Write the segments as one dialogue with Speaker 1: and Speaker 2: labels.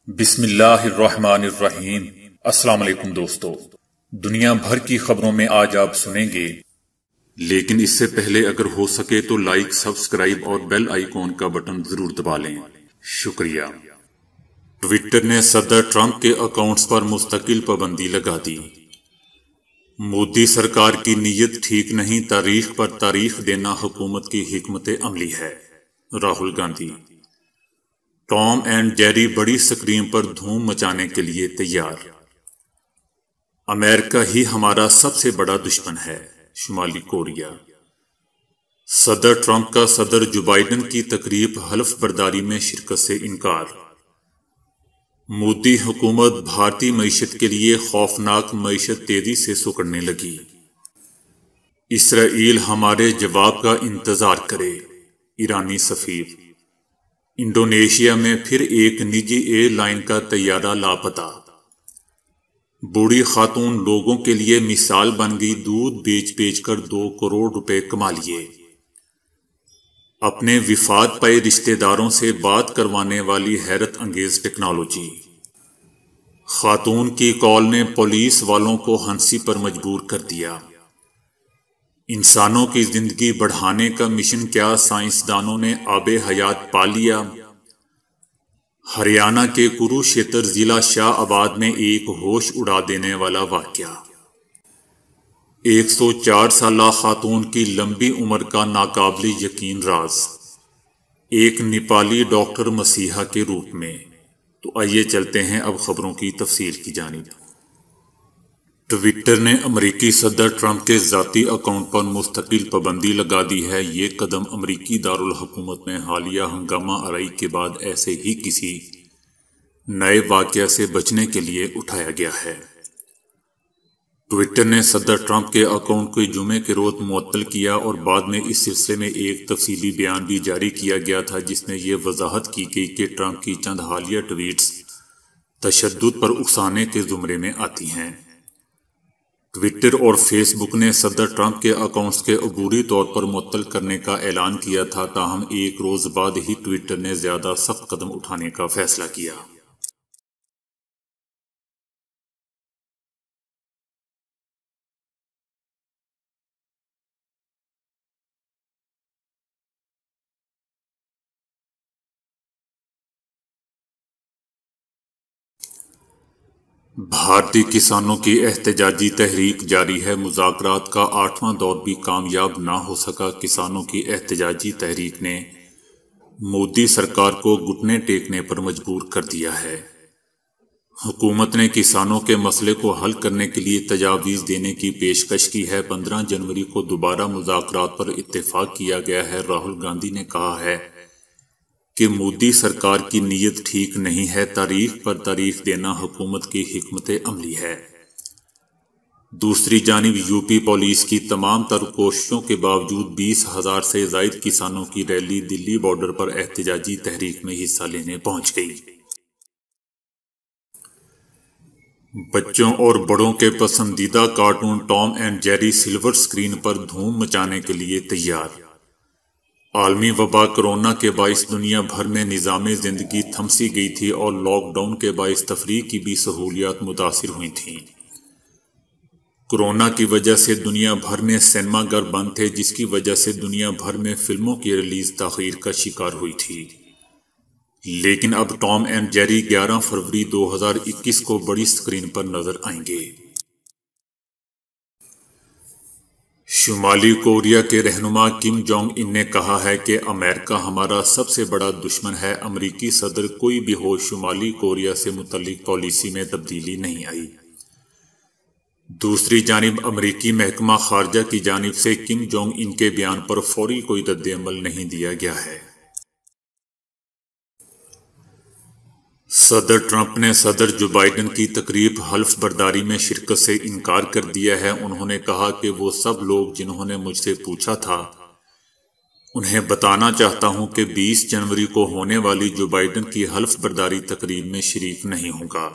Speaker 1: بسم اللہ الرحمن الرحیم۔ السلام علیکم دوستو، دنیا بھر کی خبروں میں آج آپ سنیں گے، لیکن اس سے پہلے اگر ہو سکے تو لائک، سبسکرائب اور بیل آئیکن کا بٹن ضرور دبا لیں۔ شکریہ۔ ٹویٹر نے صدر ٹرمپ کے اکاؤنٹس پر مستقل پابندی لگا دی۔ مودی سرکار کی نیت ٹھیک نہیں، تاریخ پر تاریخ دینا حکومت کی حکمت عملی ہے۔ راہل گاندھی۔ ٹام اینڈ جیری بڑی سکرین پر دھوم مچانے کے لیے تیار۔ امریکہ ہی ہمارا سب سے بڑا دشمن ہے، شمالی کوریا۔ صدر ٹرمپ کا صدر جو بائیڈن کی تقریب حلف برداری میں شرکت سے انکار۔ مودی حکومت بھارتی معیشت کے لیے خوفناک معیشت تیزی سے سکڑنے لگی۔ اسرائیل ہمارے جواب کا انتظار کرے، ایرانی سفیر۔ انڈونیشیا میں پھر ایک نجی ایئر لائن کا طیارہ لاپتہ۔ بوڑھی خاتون لوگوں کے لیے مثال بن گئی، دودھ بیچ کر 2 کروڑ روپے کما لیے۔ اپنے وفات پائے رشتہ داروں سے بات کروانے والی حیرت انگیز ٹیکنالوجی۔ خاتون کی کال نے پولیس والوں کو ہنسی پر مجبور کر دیا۔ انسانوں کی زندگی بڑھانے کا مشن کیا سائنسدانوں نے آب حیات پا لیا؟ ہریانہ کے کروشیتر ضلع شاہ آباد میں ایک ہوش اڑا دینے والا واقعہ۔ 104 سالہ خاتون کی لمبی عمر کا ناقابل یقین راز، ایک نیپالی ڈاکٹر مسیحا کے روپ میں۔ تو آئیے چلتے ہیں اب خبروں کی تفصیل کی جانب۔ ٹویٹر نے امریکی صدر ٹرمپ کے ذاتی اکاؤنٹ پر مستقل پابندی لگا دی ہے۔ یہ قدم امریکی دارالحکومت میں حالیہ ہنگامہ آرائی کے بعد ایسے ہی کسی نئے واقعہ سے بچنے کے لیے اٹھایا گیا ہے۔ ٹویٹر نے صدر ٹرمپ کے اکاؤنٹ کو جمعے کے روز معطل کیا اور بعد میں اس سلسلے میں ایک تفصیلی بیان بھی جاری کیا گیا تھا، جس میں یہ وضاحت کی گئی کہ ٹرمپ کی چند حالیہ ٹویٹس تشدد پر اکسانے کے زمرے میں آتی ہیں۔ ٹویٹر اور فیس بک نے صدر ٹرمپ کے اکاؤنٹس کے عبوری طور پر معطل کرنے کا اعلان کیا تھا، تاہم ایک روز بعد ہی ٹویٹر نے زیادہ سخت قدم اٹھانے کا فیصلہ کیا۔ بھارتی کسانوں کی احتجاجی تحریک جاری ہے۔ مذاکرات کا 8واں دور بھی کامیاب نہ ہو سکا۔ کسانوں کی احتجاجی تحریک نے مودی سرکار کو گھٹنے ٹیکنے پر مجبور کر دیا ہے۔ حکومت نے کسانوں کے مسئلے کو حل کرنے کے لیے تجاویز دینے کی پیشکش کی ہے۔ 15 جنوری کو دوبارہ مذاکرات پر اتفاق کیا گیا ہے۔ راہل گاندھی نے کہا ہے کہ مودی سرکار کی نیت ٹھیک نہیں ہے، تاریخ پر تاریخ دینا حکومت کی حکمت عملی ہے۔ دوسری جانب یو پی پولیس کی تمام تر کوششوں کے باوجود 20,000 سے زائد کسانوں کی ریلی دلی بارڈر پر احتجاجی تحریک میں حصہ لینے پہنچ گئی۔ بچوں اور بڑوں کے پسندیدہ cartoon Tom and Jerry silver screen پر دھوم مچانے کے لیے تیار۔ عالمی وبا کرونا کے باعث دنیا بھر میں نظام زندگی تھم سی گئی تھی اور لاک ڈاؤن کے باعث تفریح کی بھی سہولیات متاثر ہوئی تھیں۔ کرونا کی وجہ سے دنیا بھر میں سینما گھر بند تھے، جس کی وجہ سے دنیا بھر میں فلموں کی ریلیز تاخیر کا شکار ہوئی تھی۔ لیکن اب ٹام اینڈ جیری 11 فروری 2021 کو بڑی سکرین پر نظر آئیں گے۔ شمالی کوریا کے رہنما کم جونگ ان نے کہا ہے کہ امریکہ ہمارا سب سے بڑا دشمن ہے۔ امریکی صدر کوئی بھی ہو، شمالی کوریا سے متعلق پالیسی میں تبدیلی نہیں آئی۔ دوسری جانب امریکی محکمہ خارجہ کی جانب سے کم جونگ ان کے بیان پر فوری کوئی رد عمل نہیں دیا گیا ہے۔ صدر ٹرمپ نے صدر جو بائیڈن کی تقریب حلف برداری میں شرکت سے انکار کر دیا ہے۔ انہوں نے کہا کہ وہ سب لوگ جنہوں نے مجھ سے پوچھا تھا، انہیں بتانا چاہتا ہوں کہ 20 جنوری کو ہونے والی جو بائیڈن کی حلف برداری تقریب میں شریک نہیں ہوں گا۔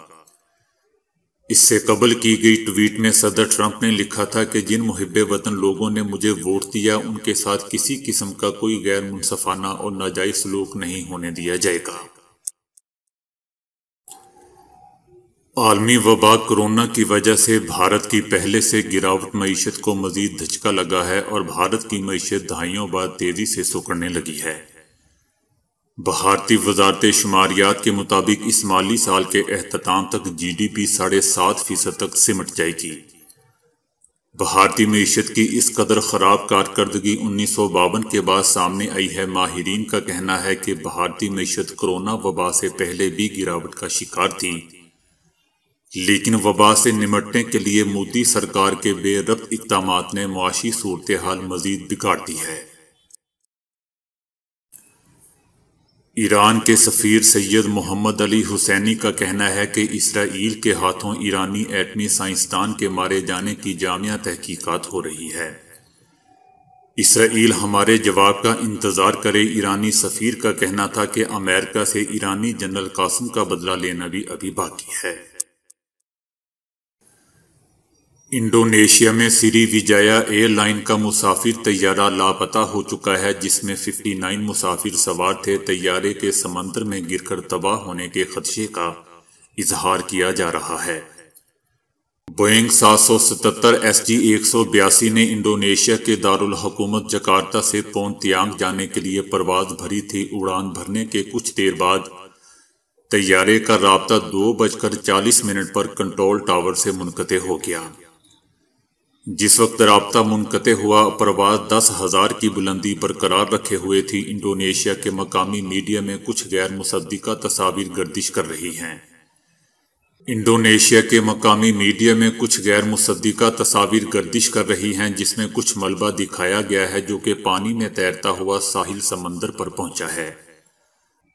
Speaker 1: اس سے قبل کی گئی ٹویٹ میں صدر ٹرمپ نے لکھا تھا کہ جن محب وطن لوگوں نے مجھے ووٹ دیا، ان کے ساتھ کسی قسم کا کوئی غیر منصفانہ اور ناجائز سلوک نہیں ہونے دیا جائے گا۔ عالمی وبا کورونا کی وجہ سے بھارت کی پہلے سے گراوٹ معیشت کو مزید دھچکا لگا ہے اور بھارت کی معیشت دہائیوں بعد تیزی سے سکڑنے لگی ہے۔ بھارتی وزارت شماریات کے مطابق اس مالی سال کے اختتام تک جی ڈی پی 7.5% تک سمٹ جائے گی۔ بھارتی معیشت کی اس قدر خراب کارکردگی 1952 کے بعد سامنے آئی ہے۔ ماہرین کا کہنا ہے کہ بھارتی معیشت کورونا وبا سے پہلے بھی گراوٹ کا شکار تھی، لیکن وبا سے نمٹنے کے لیے مودی سرکار کے بے ربط اقدامات نے معاشی صورتحال مزید بگاڑ دی ہے۔ ایران کے سفیر سید محمد علی حسینی کا کہنا ہے کہ اسرائیل کے ہاتھوں ایرانی ایٹمی سائنسدان کے مارے جانے کی جامع تحقیقات ہو رہی ہے۔ اسرائیل ہمارے جواب کا انتظار کرے۔ ایرانی سفیر کا کہنا تھا کہ امریکہ سے ایرانی جنرل قاسم کا بدلہ لینا بھی ابھی باقی ہے۔ انڈونیشیا میں سری وجایا ایئر لائن کا مسافر طیارہ لاپتہ ہو چکا ہے، جس میں 59 مسافر سوار تھے۔ طیارے کے سمندر میں گر کر تباہ ہونے کے خدشے کا اظہار کیا جا رہا ہے۔ بوئنگ 777 SG 182 نے انڈونیشیا کے دارالحکومت جکارتہ سے پونتیانگ جانے کے لیے پرواز بھری تھی۔ اڑان بھرنے کے کچھ دیر بعد طیارے کا رابطہ 2:40 پر کنٹرول ٹاور سے منقطع ہو گیا۔ جس وقت رابطہ منقطع ہوا، پرواز 10,000 کی بلندی برقرار رکھے ہوئے تھی۔ انڈونیشیا کے مقامی میڈیا میں کچھ غیر مصدقہ تصاویر گردش کر رہی ہیں۔ انڈونیشیا کے مقامی میڈیا میں کچھ غیر مصدقہ تصاویر گردش کر رہی ہیں، جس میں کچھ ملبہ دکھایا گیا ہے جو کہ پانی میں تیرتا ہوا ساحل سمندر پر پہنچا ہے۔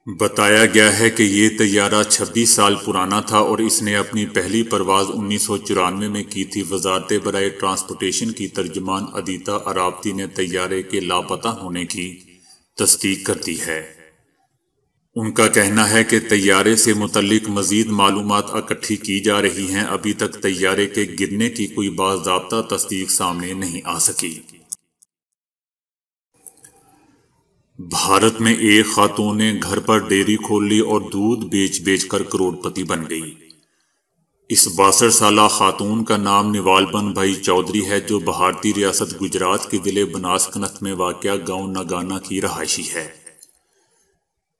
Speaker 1: بتایا گیا ہے کہ یہ طیارہ 26 سال پرانا تھا اور اس نے اپنی پہلی پرواز 1994 میں کی تھی۔ وزارت برائے ٹرانسپورٹیشن کی ترجمان ادیتا اراوتی نے طیارے کے لاپتہ ہونے کی تصدیق کر دی ہے۔ ان کا کہنا ہے کہ طیارے سے متعلق مزید معلومات اکٹھی کی جا رہی ہیں۔ ابھی تک طیارے کے گرنے کی کوئی باضابطہ تصدیق سامنے نہیں آ سکی۔ بھارت میں ایک خاتون نے گھر پر ڈیری کھول لی اور دودھ بیچ بیچ کر کروڑ پتی بن گئی۔ اس 62 سالہ خاتون کا نام نوالبن بھائی چودھری ہے، جو بھارتی ریاست گجرات کے ضلع بناسکنتھ میں واقع گاؤں نگانا کی رہائشی ہے۔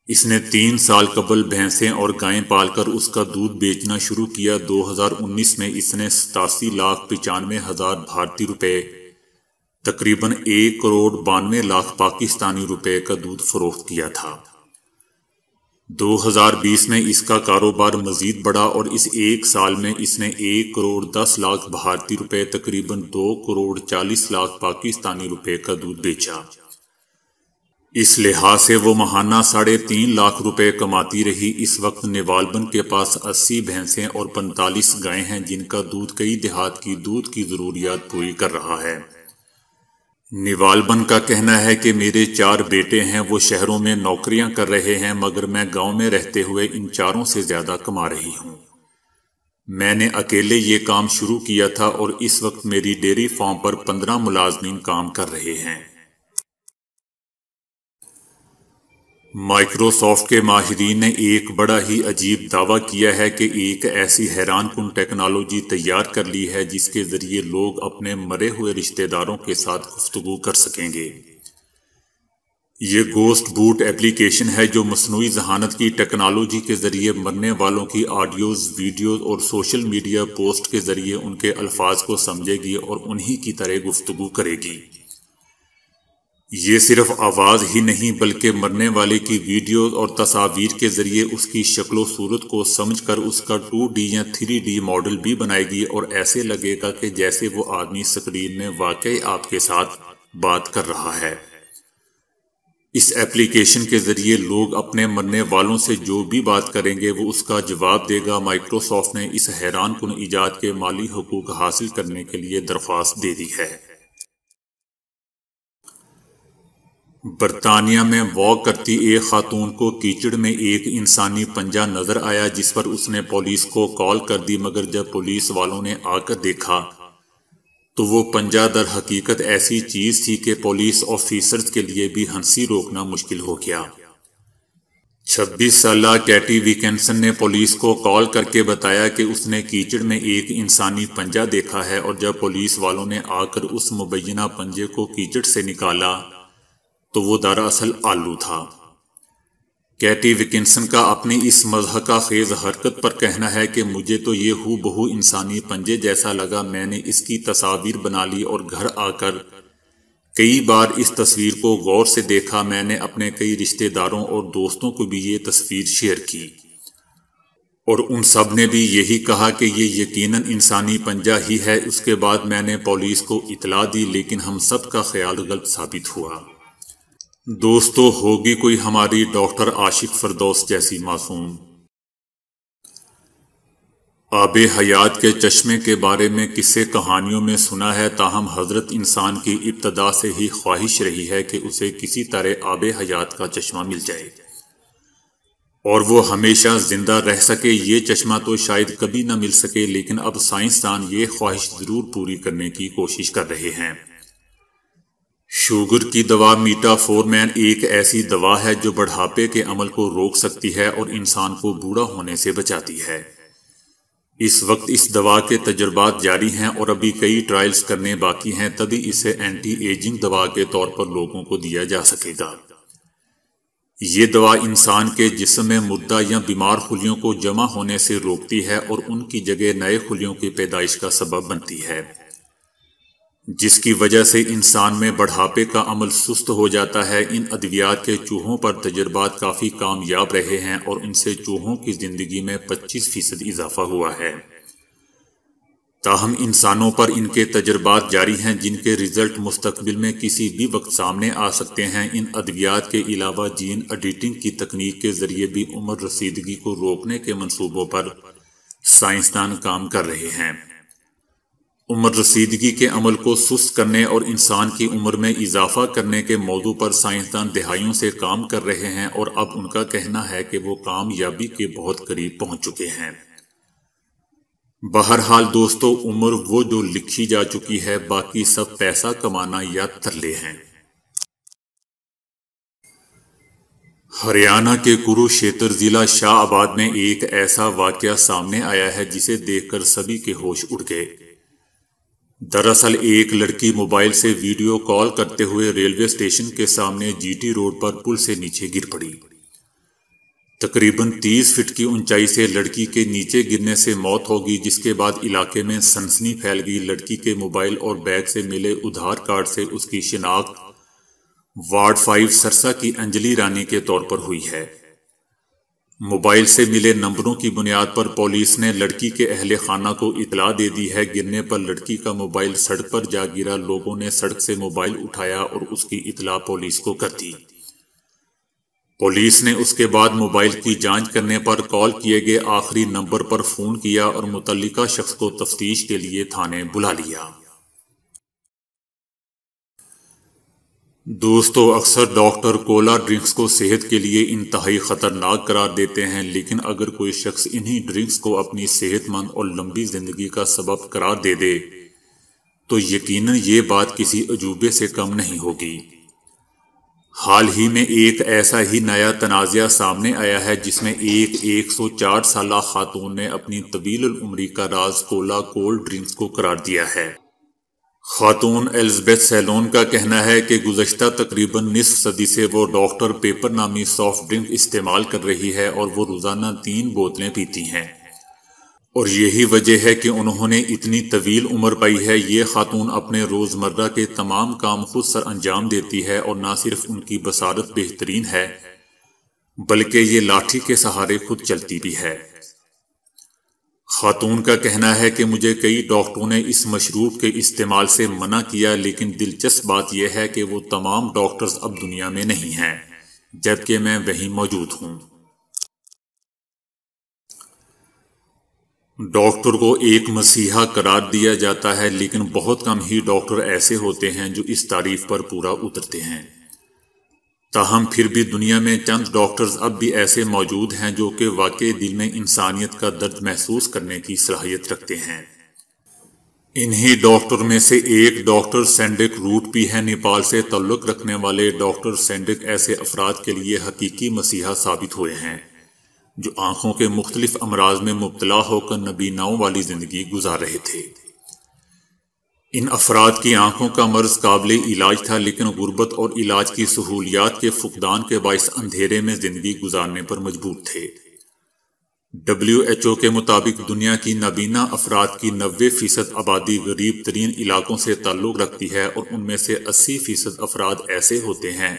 Speaker 1: اس نے 3 سال قبل بھینسیں اور گائیں پال کر اس کا دودھ بیچنا شروع کیا۔ 2019 میں اس نے 87,95,000 بھارتی روپے، تقریباً 1,92,00,000 پاکستانی روپے کا دودھ فروخت کیا تھا۔ 2020 میں اس کا کاروبار مزید بڑھا اور اس ایک سال میں اس نے 1,10,00,000 بھارتی روپے، تقریباً 2,40,00,000 پاکستانی روپے کا دودھ بیچا۔ اس لحاظ سے وہ ماہانہ 3.5 لاکھ روپے کماتی رہی۔ اس وقت نوالبن کے پاس 80 بھینسیں اور 45 گائیں ہیں، جن کا دودھ کئی دیہات کی دودھ کی ضروریات پوری کر رہا ہے۔ نوالبن کا کہنا ہے کہ میرے 4 بیٹے ہیں، وہ شہروں میں نوکریاں کر رہے ہیں، مگر میں گاؤں میں رہتے ہوئے ان 4 سے زیادہ کما رہی ہوں۔ میں نے اکیلے یہ کام شروع کیا تھا اور اس وقت میری ڈیری فارم پر 15 ملازمین کام کر رہے ہیں۔ مائیکروسافٹ کے ماہرین نے ایک بڑا ہی عجیب دعویٰ کیا ہے کہ ایک ایسی حیران کن ٹیکنالوجی تیار کر لی ہے جس کے ذریعے لوگ اپنے مرے ہوئے رشتہ داروں کے ساتھ گفتگو کر سکیں گے۔ یہ گوسٹ بوٹ ایپلیکیشن ہے جو مصنوعی ذہانت کی ٹیکنالوجی کے ذریعے مرنے والوں کی آڈیوز، ویڈیوز اور سوشل میڈیا پوسٹ کے ذریعے ان کے الفاظ کو سمجھے گی اور انہی کی طرح گفتگو کرے گی۔ یہ صرف آواز ہی نہیں بلکہ مرنے والے کی ویڈیوز اور تصاویر کے ذریعے اس کی شکل و صورت کو سمجھ کر اس کا 2D یا 3D ماڈل بھی بنائے گی اور ایسے لگے گا کہ جیسے وہ آدمی اسکرین میں واقعی آپ کے ساتھ بات کر رہا ہے۔ اس ایپلیکیشن کے ذریعے لوگ اپنے مرنے والوں سے جو بھی بات کریں گے وہ اس کا جواب دے گا۔ مائیکروسافٹ نے اس حیران کن ایجاد کے مالی حقوق حاصل کرنے کے لیے درخواست دے دی ہے۔ برطانیہ میں واک کرتی ایک خاتون کو کیچڑ میں ایک انسانی پنجہ نظر آیا، جس پر اس نے پولیس کو کال کر دی، مگر جب پولیس والوں نے آ کر دیکھا تو وہ پنجہ در حقیقت ایسی چیز تھی کہ پولیس آفیسرز کے لیے بھی ہنسی روکنا مشکل ہو گیا۔ 26 سالہ کیٹی ویکنسن نے پولیس کو کال کر کے بتایا کہ اس نے کیچڑ میں ایک انسانی پنجہ دیکھا ہے، اور جب پولیس والوں نے آ کر اس مبینہ پنجے کو کیچڑ سے نکالا تو وہ دراصل آلو تھا۔ کیٹی ویکنسن کا اپنی اس مضحکہ خیز حرکت پر کہنا ہے کہ مجھے تو یہ ہو بہو انسانی پنجے جیسا لگا، میں نے اس کی تصاویر بنا لی اور گھر آ کر کئی بار اس تصویر کو غور سے دیکھا۔ میں نے اپنے کئی رشتہ داروں اور دوستوں کو بھی یہ تصویر شیئر کی اور ان سب نے بھی یہی کہا کہ یہ یقیناً انسانی پنجہ ہی ہے۔ اس کے بعد میں نے پولیس کو اطلاع دی، لیکن ہم سب کا خیال غلط ثابت ہوا۔ دوستو، ہوگی کوئی ہماری ڈاکٹر عاشق فردوس جیسی معصوم؟ آب حیات کے چشمے کے بارے میں قصے کہانیوں میں سنا ہے، تاہم حضرت انسان کی ابتدا سے ہی خواہش رہی ہے کہ اسے کسی طرح آب حیات کا چشمہ مل جائے اور وہ ہمیشہ زندہ رہ سکے۔ یہ چشمہ تو شاید کبھی نہ مل سکے، لیکن اب سائنسدان یہ خواہش ضرور پوری کرنے کی کوشش کر رہے ہیں۔ شوگر کی دوا میٹا فورمین ایک ایسی دوا ہے جو بڑھاپے کے عمل کو روک سکتی ہے اور انسان کو بوڑھا ہونے سے بچاتی ہے۔ اس وقت اس دوا کے تجربات جاری ہیں اور ابھی کئی ٹرائلز کرنے باقی ہیں، تبھی اسے اینٹی ایجنگ دوا کے طور پر لوگوں کو دیا جا سکے گا۔ یہ دوا انسان کے جسم میں مردہ یا بیمار خلیوں کو جمع ہونے سے روکتی ہے اور ان کی جگہ نئے خلیوں کی پیدائش کا سبب بنتی ہے، جس کی وجہ سے انسان میں بڑھاپے کا عمل سست ہو جاتا ہے۔ ان ادویات کے چوہوں پر تجربات کافی کامیاب رہے ہیں اور ان سے چوہوں کی زندگی میں 25% اضافہ ہوا ہے، تاہم انسانوں پر ان کے تجربات جاری ہیں جن کے رزلٹ مستقبل میں کسی بھی وقت سامنے آ سکتے ہیں۔ ان ادویات کے علاوہ جین ایڈیٹنگ کی تکنیک کے ذریعے بھی عمر رسیدگی کو روکنے کے منصوبوں پر سائنسدان کام کر رہے ہیں۔ عمر رسیدگی کے عمل کو سست کرنے اور انسان کی عمر میں اضافہ کرنے کے موضوع پر سائنسدان دہائیوں سے کام کر رہے ہیں اور اب ان کا کہنا ہے کہ وہ کامیابی کے بہت قریب پہنچ چکے ہیں۔ بہرحال دوستو، عمر وہ جو لکھی جا چکی ہے، باقی سب پیسہ کمانا یا ترلے ہیں۔ ہریانہ کے کروشیتر ضلع شاہ آباد میں ایک ایسا واقعہ سامنے آیا ہے جسے دیکھ کر سبھی کے ہوش اڑ گئے۔ دراصل ایک لڑکی موبائل سے ویڈیو کال کرتے ہوئے ریلوے اسٹیشن کے سامنے جی ٹی روڈ پر پل سے نیچے گر پڑی۔ تقریباً 30 فٹ کی اونچائی سے لڑکی کے نیچے گرنے سے موت ہوگی، جس کے بعد علاقے میں سنسنی پھیل گئی۔ لڑکی کے موبائل اور بیگ سے ملے آدھار کارڈ سے اس کی شناخت وارڈ 5 سرسا کی انجلی رانی کے طور پر ہوئی ہے۔ موبائل سے ملے نمبروں کی بنیاد پر پولیس نے لڑکی کے اہل خانہ کو اطلاع دے دی ہے۔ گرنے پر لڑکی کا موبائل سڑک پر جا گرا۔ لوگوں نے سڑک سے موبائل اٹھایا اور اس کی اطلاع پولیس کو کر دی۔ پولیس نے اس کے بعد موبائل کی جانچ کرنے پر کال کیے گئے آخری نمبر پر فون کیا اور متعلقہ شخص کو تفتیش کے لیے تھانے بلا لیا۔ دوستو، اکثر ڈاکٹر کولا ڈرنکس کو صحت کے لیے انتہائی خطرناک قرار دیتے ہیں، لیکن اگر کوئی شخص انہی ڈرنکس کو اپنی صحت مند اور لمبی زندگی کا سبب قرار دے دے تو یقیناً یہ بات کسی عجوبے سے کم نہیں ہوگی۔ حال ہی میں ایک ایسا ہی نیا تنازعہ سامنے آیا ہے جس میں ایک 104 سالہ خاتون نے اپنی طویل العمری کا راز کولا کولڈ ڈرنکس کو قرار دیا ہے۔ خاتون ایلزبتھ سیلون کا کہنا ہے کہ گزشتہ تقریباً نصف صدی سے وہ ڈاکٹر پیپر نامی سافٹ ڈرنک استعمال کر رہی ہے اور وہ روزانہ 3 بوتلیں پیتی ہیں، اور یہی وجہ ہے کہ انہوں نے اتنی طویل عمر پائی ہے۔ یہ خاتون اپنے روزمرہ کے تمام کام خود سر انجام دیتی ہے اور نہ صرف ان کی بصارت بہترین ہے بلکہ یہ لاٹھی کے سہارے خود چلتی بھی ہے۔ خاتون کا کہنا ہے کہ مجھے کئی ڈاکٹروں نے اس مشروب کے استعمال سے منع کیا، لیکن دلچسپ بات یہ ہے کہ وہ تمام ڈاکٹرز اب دنیا میں نہیں ہیں، جبکہ میں وہیں موجود ہوں۔ ڈاکٹر کو ایک مسیحا قرار دیا جاتا ہے، لیکن بہت کم ہی ڈاکٹر ایسے ہوتے ہیں جو اس تعریف پر پورا اترتے ہیں۔ تاہم پھر بھی دنیا میں چند ڈاکٹرز اب بھی ایسے موجود ہیں جو کہ واقعی دل میں انسانیت کا درد محسوس کرنے کی صلاحیت رکھتے ہیں۔ انہی ڈاکٹر میں سے ایک ڈاکٹر سینڈک روٹ بھی ہے۔ نیپال سے تعلق رکھنے والے ڈاکٹر سینڈک ایسے افراد کے لیے حقیقی مسیحا ثابت ہوئے ہیں جو آنکھوں کے مختلف امراض میں مبتلا ہو کر نبیناؤں والی زندگی گزار رہے تھے۔ ان افراد کی آنکھوں کا مرض قابل علاج تھا، لیکن غربت اور علاج کی سہولیات کے فقدان کے باعث اندھیرے میں زندگی گزارنے پر مجبور تھے۔ WHO کے مطابق دنیا کی نابینا افراد کی 90% آبادی غریب ترین علاقوں سے تعلق رکھتی ہے، اور ان میں سے 80% افراد ایسے ہوتے ہیں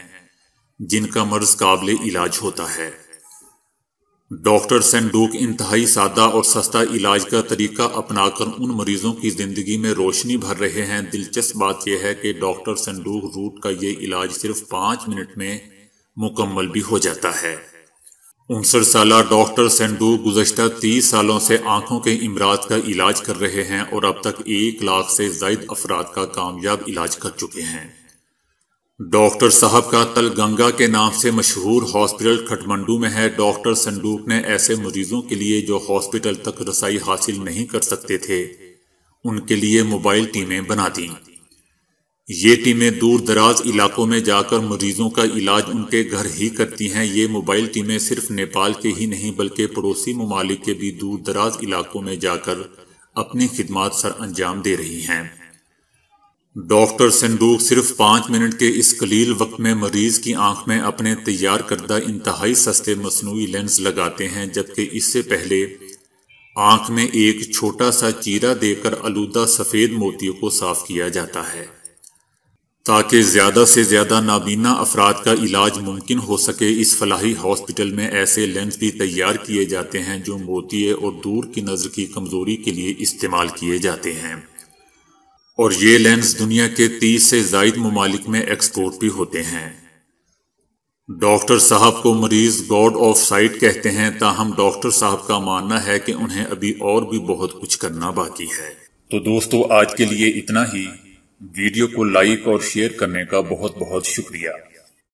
Speaker 1: جن کا مرض قابل علاج ہوتا ہے۔ ڈاکٹر سینڈوک انتہائی سادہ اور سستا علاج کا طریقہ اپنا کر ان مریضوں کی زندگی میں روشنی بھر رہے ہیں۔ دلچسپ بات یہ ہے کہ ڈاکٹر سینڈوک روٹ کا یہ علاج صرف 5 منٹ میں مکمل بھی ہو جاتا ہے۔ 59 سالہ ڈاکٹر سینڈوک گزشتہ 30 سالوں سے آنکھوں کے امراض کا علاج کر رہے ہیں اور اب تک 1 لاکھ سے زائد افراد کا کامیاب علاج کر چکے ہیں۔ ڈاکٹر صاحب کا تلگنگا کے نام سے مشہور ہاسپٹل کھٹمنڈو میں ہے۔ ڈاکٹر سینڈوک نے ایسے مریضوں کے لیے جو ہاسپٹل تک رسائی حاصل نہیں کر سکتے تھے، ان کے لیے موبائل ٹیمیں بنا دیں۔ یہ ٹیمیں دور دراز علاقوں میں جا کر مریضوں کا علاج ان کے گھر ہی کرتی ہیں۔ یہ موبائل ٹیمیں صرف نیپال کے ہی نہیں بلکہ پڑوسی ممالک کے بھی دور دراز علاقوں میں جا کر اپنی خدمات سر انجام دے رہی ہیں۔ ڈاکٹر سینڈوک صرف 5 منٹ کے اس قلیل وقت میں مریض کی آنکھ میں اپنے تیار کردہ انتہائی سستے مصنوعی لینز لگاتے ہیں، جبکہ اس سے پہلے آنکھ میں ایک چھوٹا سا چیرا دے کر آلودہ سفید موتیوں کو صاف کیا جاتا ہے تاکہ زیادہ سے زیادہ نابینا افراد کا علاج ممکن ہو سکے۔ اس فلاحی ہاسپٹل میں ایسے لینز بھی تیار کیے جاتے ہیں جو موتیے اور دور کی نظر کی کمزوری کے لیے استعمال کیے جاتے ہیں، اور یہ لینز دنیا کے 30 سے زائد ممالک میں ایکسپورٹ بھی ہوتے ہیں۔ ڈاکٹر صاحب کو مریض گاڈ آف سائٹ کہتے ہیں، تاہم ڈاکٹر صاحب کا ماننا ہے کہ انہیں ابھی اور بھی بہت کچھ کرنا باقی ہے۔ تو دوستو، آج کے لیے اتنا ہی۔ ویڈیو کو لائک اور شیئر کرنے کا بہت بہت شکریہ۔